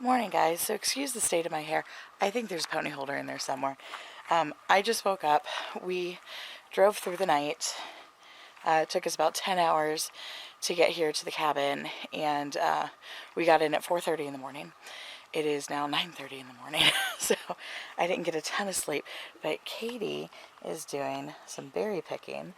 Morning, guys. So excuse the state of my hair. I think there's a pony holder in there somewhere. I just woke up. We drove through the night. It took us about 10 hours to get here to the cabin, and we got in at 4:30 in the morning. It is now 9:30 in the morning, so I didn't get a ton of sleep. But Katie is doing some berry picking.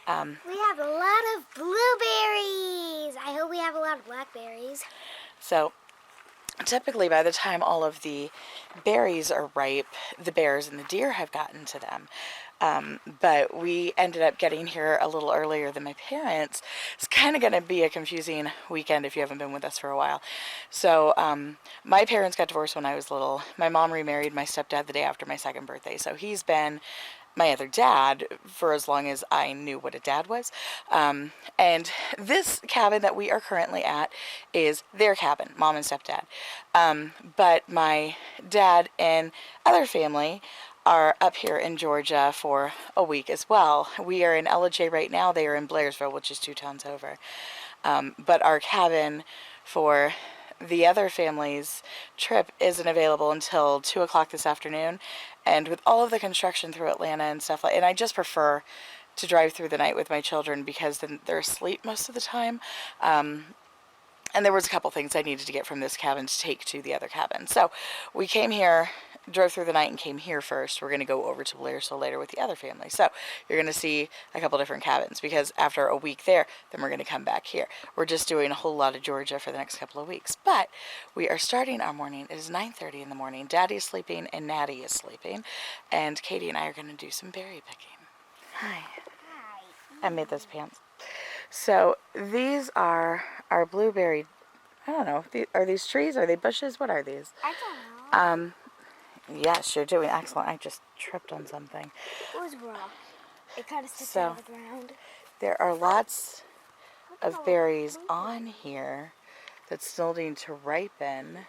We have a lot of blueberries. I hope we have a lot of blackberries. So typically, by the time all of the berries are ripe, the bears and the deer have gotten to them. But we ended up getting here a little earlier than my parents. It's kind of going to be a confusing weekend if you haven't been with us for a while. So my parents got divorced when I was little. My mom remarried my stepdad the day after my second birthday. So he's been my other dad for as long as I knew what a dad was. And this cabin that we are currently at is their cabin, mom and stepdad. But my dad and other family are up here in Georgia for a week as well. We are in LJ right now. They are in Blairsville, which is 2 towns over. But our cabin for the other family's trip isn't available until 2 o'clock this afternoon. And with all of the construction through Atlanta and stuff and I just prefer to drive through the night with my children because then they're asleep most of the time. And there was a couple things I needed to get from this cabin to take to the other cabin. So we came here, drove through the night and came here first. We're going to go over to Blairsville later with the other family. So you're going to see a couple different cabins because after a week there, then we're going to come back here. We're just doing a whole lot of Georgia for the next couple of weeks. But we are starting our morning. It is 9:30 in the morning. Daddy is sleeping and Natty is sleeping. And Katie and I are going to do some berry picking. Hi. I made those pants. So these are our blueberry, I don't know, are these trees? Are they bushes? What are these? I don't know. Yes, you're doing excellent. I just tripped on something. It was rough. It kind of sticks out of the ground. There are lots of berries on here that still need to ripen,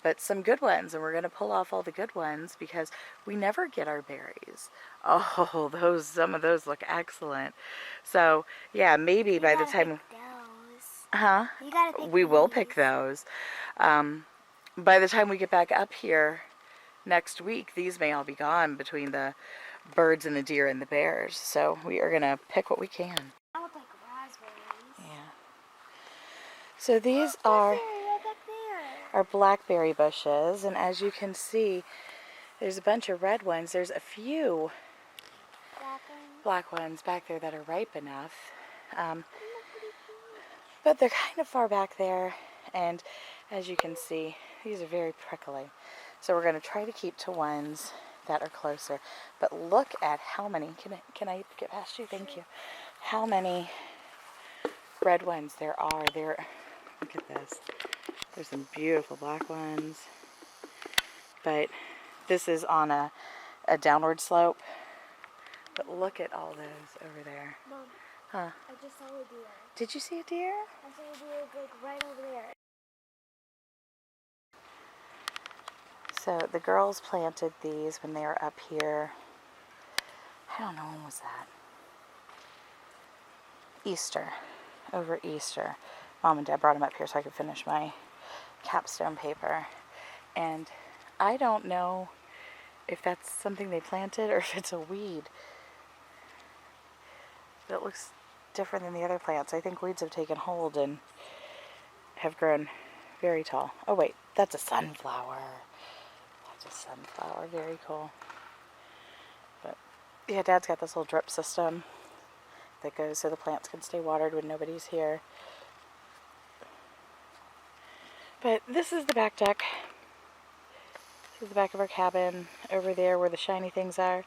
but some good ones, and we're going to pull off all the good ones because we never get our berries. Oh, some of those look excellent. So, yeah, maybe by the time... Huh? You gotta pick we will these. pick those. By the time we get back up here next week, these may all be gone between the birds and the deer and the bears. So we are going to pick what we can. I would like raspberries. Yeah. So these are our blackberry bushes, and as you can see, there's a bunch of red ones. There's a few black ones back there that are ripe enough. But they're kind of far back there, and as you can see, these are very prickly. So we're going to try to keep to ones that are closer. But look at how many, can I get past you? Thank you. How many red ones there are. Look at this. There's some beautiful black ones. But this is on a downward slope. But look at all those over there. Mom, huh? I just saw a deer. Did you see a deer? I saw a deer like right over there. So the girls planted these when they were up here. I don't know, when was that? Easter. Over Easter. Mom and Dad brought them up here so I could finish my capstone paper. And I don't know if that's something they planted or if it's a weed. But it looks different than the other plants. I think weeds have taken hold and have grown very tall. Oh wait, that's a sunflower. That's a sunflower, very cool. But yeah, Dad's got this little drip system that goes so the plants can stay watered when nobody's here. But this is the back deck. This is the back of our cabin. Over there where the shiny things are,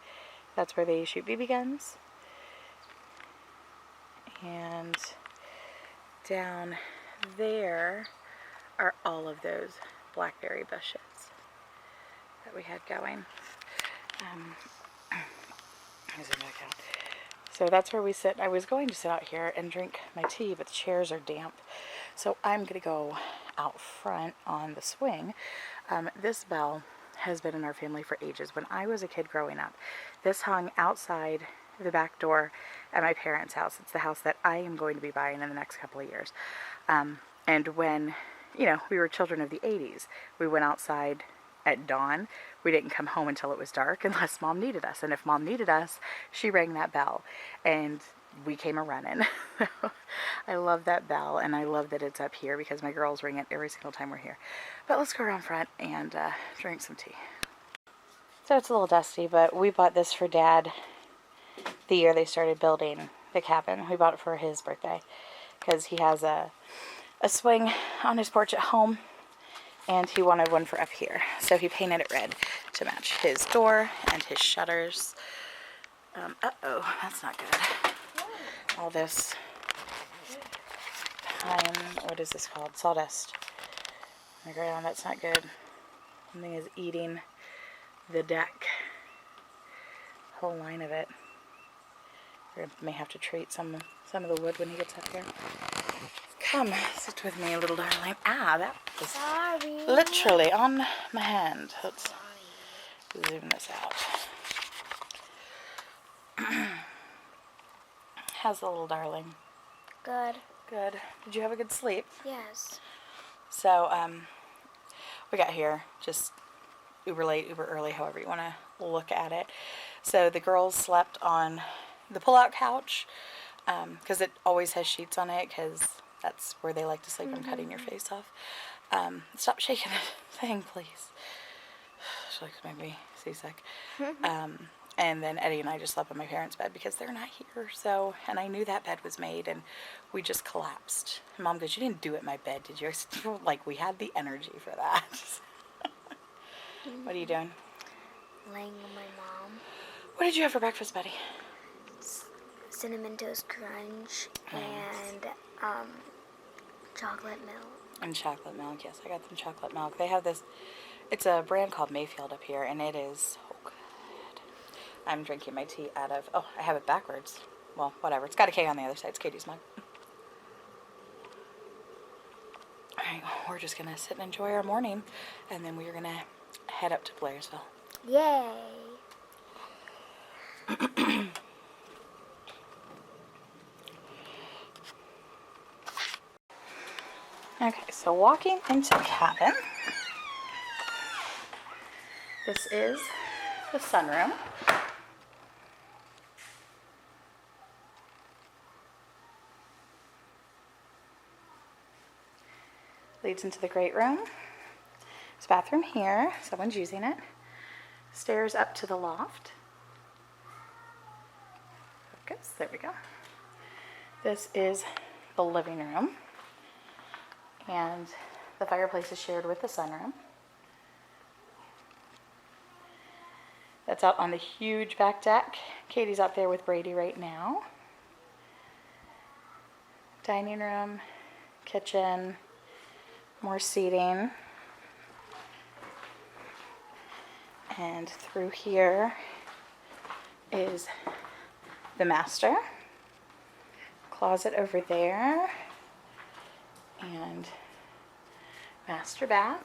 that's where they shoot BB guns. And down there are all of those blackberry bushes that we had going. So that's where we sit. I was going to sit out here and drink my tea, but the chairs are damp. So I'm going to go out front on the swing. This bell has been in our family for ages. When I was a kid growing up, this hung outside the back door at my parents' house. It's the house that I am going to be buying in the next couple of years. And when you know, we were children of the 80s. We went outside at dawn. We didn't come home until it was dark unless Mom needed us. And if Mom needed us, she rang that bell. And we came a-running. I love that bell, and I love that it's up here because my girls ring it every single time we're here. But let's go around front and drink some tea. So it's a little dusty, but we bought this for Dad the year they started building the cabin. We bought it for his birthday because he has a swing on his porch at home, and he wanted one for up here. So he painted it red to match his door and his shutters. Uh-oh, that's not good. All this pine, what is this called? Sawdust on the ground. That's not good. Something is eating the deck. Whole line of it. We may have to treat some of the wood when he gets up here. Come, sit with me, little darling. Ah, that was literally on my hand. Let's zoom this out. How's the little darling? Good. Good. Did you have a good sleep? Yes. So, we got here just uber late, uber early, however you want to look at it. So the girls slept on the pull-out couch because it always has sheets on it because that's where they like to sleep. I'm cutting your face off. Stop shaking the thing, please. She likes to make me seasick. And then Eddie and I just slept on my parents' bed because they're not here. So, and I knew that bed was made, and we just collapsed. And Mom goes, "You didn't do it in my bed, did you?" I said, like, we had the energy for that. What are you doing? Laying on my mom. What did you have for breakfast, buddy? Cinnamon Toast Crunch and chocolate milk. And chocolate milk, yes, I got them chocolate milk. They have this, it's a brand called Mayfield up here, and it is so good. I'm drinking my tea out of, oh, I have it backwards. Well, whatever. It's got a K on the other side. It's Katie's mug. Alright, we're just going to sit and enjoy our morning, and then we're going to head up to Blairsville. Yay! Okay, so walking into the cabin. This is the sunroom. Leads into the great room. There's a bathroom here. Someone's using it. Stairs up to the loft. Focus. There we go. This is the living room. And the fireplace is shared with the sunroom. That's out on the huge back deck. Katie's out there with Brady right now. Dining room, kitchen, more seating. And through here is the master. Closet over there. And master bath.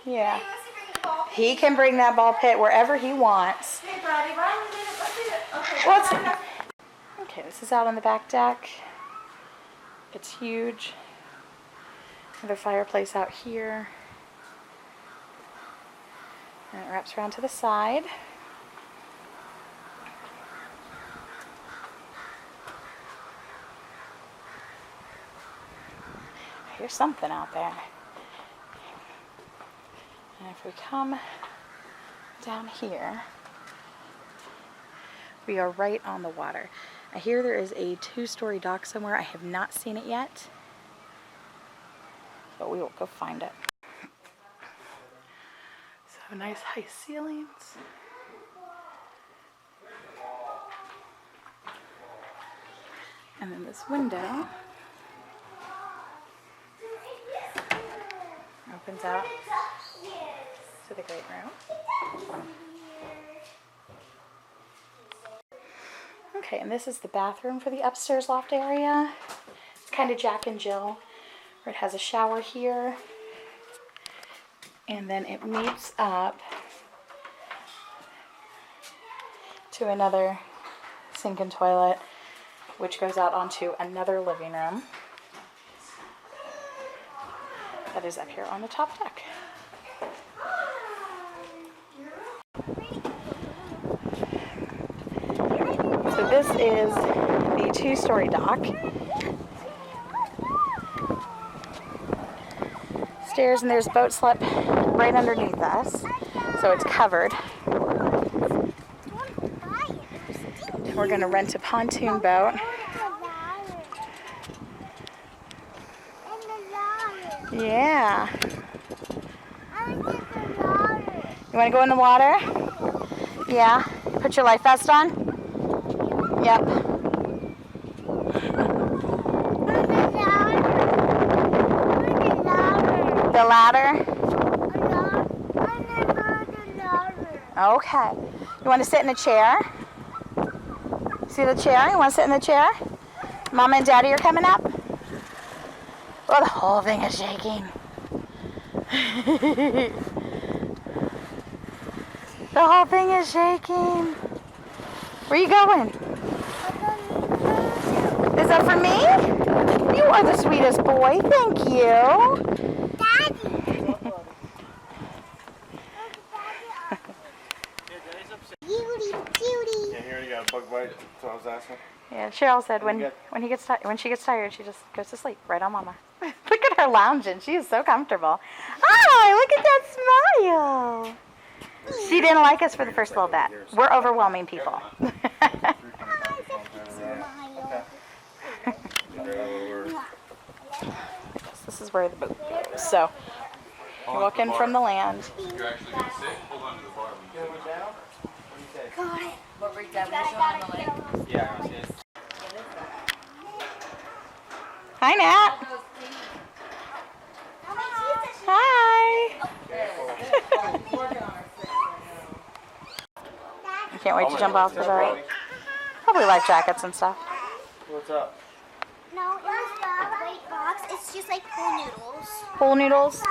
Yeah. He can bring that ball pit wherever he wants. Hey, buddy, let's do it. Okay. Well, okay, this is out on the back deck. It's huge. Another fireplace out here. And it wraps around to the side. I hear something out there. And if we come down here, we are right on the water. I hear there is a 2-story dock somewhere. I have not seen it yet, but we will go find it. So nice high ceilings. And then this window opens out to the great room. Okay, and this is the bathroom for the upstairs loft area. It's kind of Jack and Jill, where it has a shower here And then it meets up to another sink and toilet, which goes out onto another living room that is up here on the top deck. So this is the 2-story dock. Stairs, and there's boat slip right underneath us, so it's covered. We're going to rent a pontoon boat. Yeah. You want to go in the water? Yeah. Put your life vest on? Yep. The ladder? Okay. You want to sit in the chair? See the chair? You want to sit in the chair? Mama and Daddy are coming up? Oh, the whole thing is shaking. The whole thing is shaking. Where are you going? Is that for me? You are the sweetest boy. Thank you. Daddy. Cutie. Yeah, here you got a bug bite. That's what I was asking. Yeah, Cheryl said when she gets tired, she just goes to sleep right on Mama. Look at her lounging. She is so comfortable. Oh, look at that smile. She didn't like us for the first little bit. We're overwhelming people. This is where the boat goes. So you walk in from the land. You're actually going to sit? Hold on to the bar. Got it. What break down on the lake? Yeah, I see it. Hi, Nat. Hi. I can't wait to jump off the boat. Probably life jackets and stuff. What's up? No, in this white box, it's just like pool noodles. Pool noodles.